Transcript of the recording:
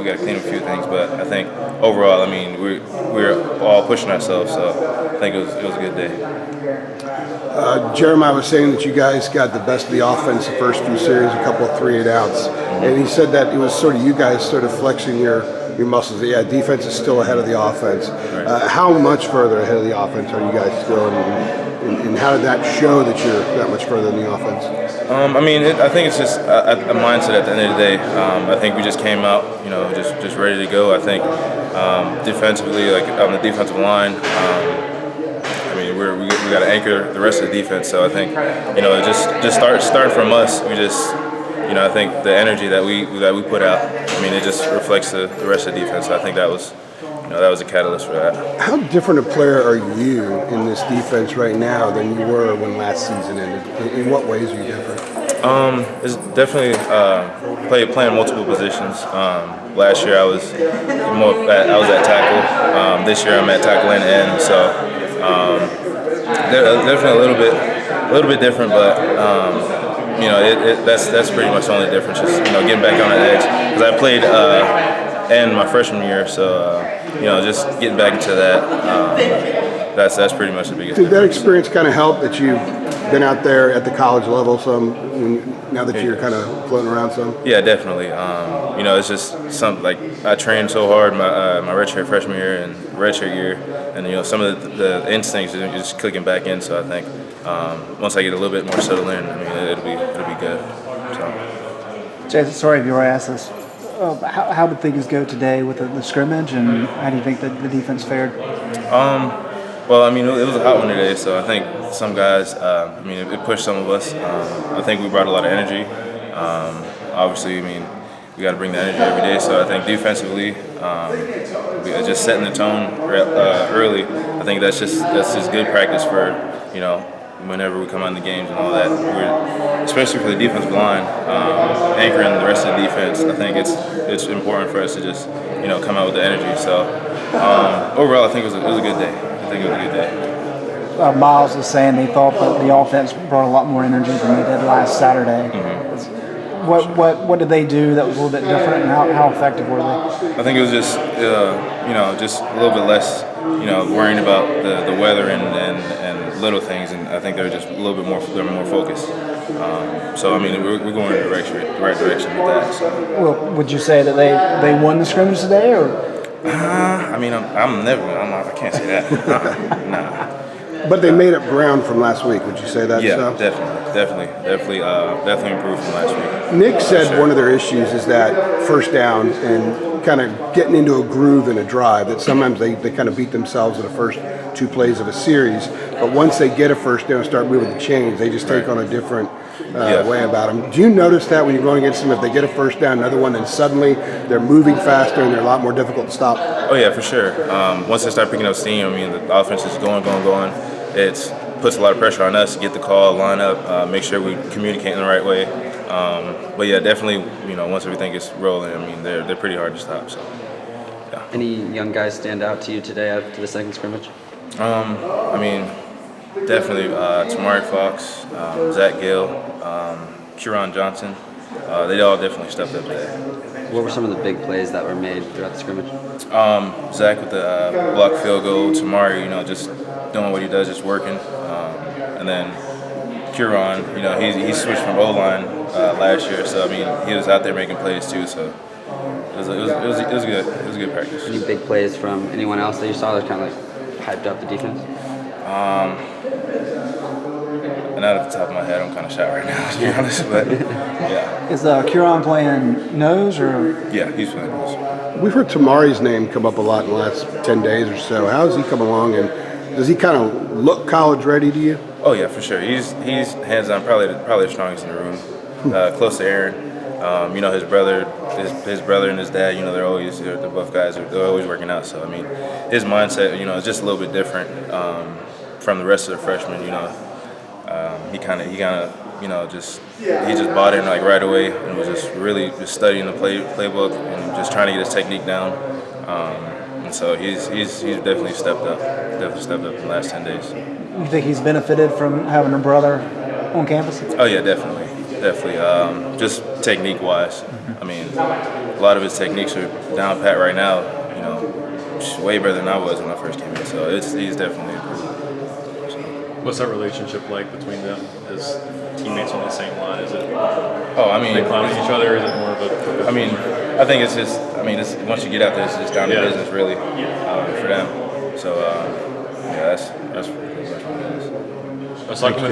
to clean up a few things. But I think overall, I mean, we're all pushing ourselves, so I think it was a good day. Jeremiah was saying that you guys got the best of the offense the first few series, a couple of 3-8 outs, and he said that it was sort of you guys sort of flexing your muscles. Yeah, defense is still ahead of the offense. Right. How much further ahead of the offense are you guys still, and how did that show that you're that much further in the offense? I mean, I think it's just a mindset at the end of the day. I think we just came out, just ready to go. I think defensively, like on the defensive line, I mean, we got to anchor the rest of the defense. So I think, just start from us. We just, I think the energy that we put out, I mean, it just reflects the rest of the defense. So I think that was a catalyst for that. How different a player are you in this defense right now than you were when last season ended? In what ways are you different? It's definitely playing multiple positions. Last year I was at tackle. This year I'm at tackle and end. So definitely a little bit different, but that's pretty much the only difference. Just getting back on the edge because I played end my freshman year, so just getting back into that. That's pretty much the biggest. Did that experience kind of help that you've been out there at the college level some? Now that you're kind of floating around some. Yeah, definitely. It's just something like I trained so hard my redshirt freshman year and redshirt year, and some of the instincts are just clicking back in. So I think once I get a little bit more settled in, I mean, it'll be good. So. Jason, sorry if you already asked this. How did things go today with the scrimmage, and how do you think that the defense fared? Well, I mean, it was a hot one today, so I think some guys, it pushed some of us. I think we brought a lot of energy. Obviously, I mean, we got to bring the energy every day. So I think defensively, just setting the tone early. I think that's just good practice for whenever we come on the games and all that. Especially for the defensive line, anchoring the rest of the defense. I think it's important for us to just come out with the energy. So overall, I think it was a good day. Miles was saying they thought that the offense brought a lot more energy than they did last Saturday. Mm-hmm. What did they do that was a little bit different, and how effective were they? I think it was just just a little bit less worrying about the weather and little things, and I think they're just a little bit more focused. So I mean we're going in the right direction with that. So. Well, would you say that they won the scrimmage today, or? I mean, I can't say that. Nah. But they made up ground from last week. Would you say that? Yeah, so? definitely improved from last week. Nick said one of their issues is that first down and kind of getting into a groove in a drive. That sometimes they kind of beat themselves in the first 2 plays of a series, but once they get a first down and start moving the chains, they just take on a different way about them. Do you notice that when you're going against them, if they get a first down, another one, then suddenly they're moving faster and they're a lot more difficult to stop? Oh yeah, for sure. Once they start picking up steam, I mean, the offense is going. It puts a lot of pressure on us to get the call, line up, make sure we communicate in the right way. But yeah, definitely, once everything gets rolling, I mean, they're pretty hard to stop. So, yeah. Any young guys stand out to you today after the second scrimmage? I mean, definitely Tamari Fox, Zach Gill, Kieran Johnson. They all definitely stepped up today. What were some of the big plays that were made throughout the scrimmage? Zach with the block field goal, Tamari, just doing what he does, just working. And then Kieran, he switched from O-line last year, so I mean, he was out there making plays too. So it was good. It was a good practice. Any big plays from anyone else that you saw that kind of hyped up the defense? Not off the top of my head, I'm kind of shot right now, to be honest. But yeah. Is Kieran playing nose or? Yeah, he's playing nose. We've heard Tamari's name come up a lot in the last 10 days or so. How has he come along, and does he kind of look college ready to you? Oh yeah, for sure. He's hands on, probably the strongest in the room. Close to Aaron. His brother and his dad. They're both guys. They're always working out. So I mean, his mindset, is just a little bit different from the rest of the freshmen. He kind of just bought in like right away and was just really just studying the playbook and just trying to get his technique down. And so he's definitely stepped up. In the last 10 days. You think he's benefited from having a brother on campus? Oh yeah, definitely. Just technique-wise. I mean, a lot of his techniques are down pat right now. You know, way better than I was when I first came in. So he's definitely improved. What's that relationship like between them as teammates on the same line? Is it Oh, I mean, they clown each other? Is it more of a? I mean, I think it's just. I mean, it's, once you get out there, it's just down to business, really, for them. So yeah, that's pretty much what it is. Let's talk about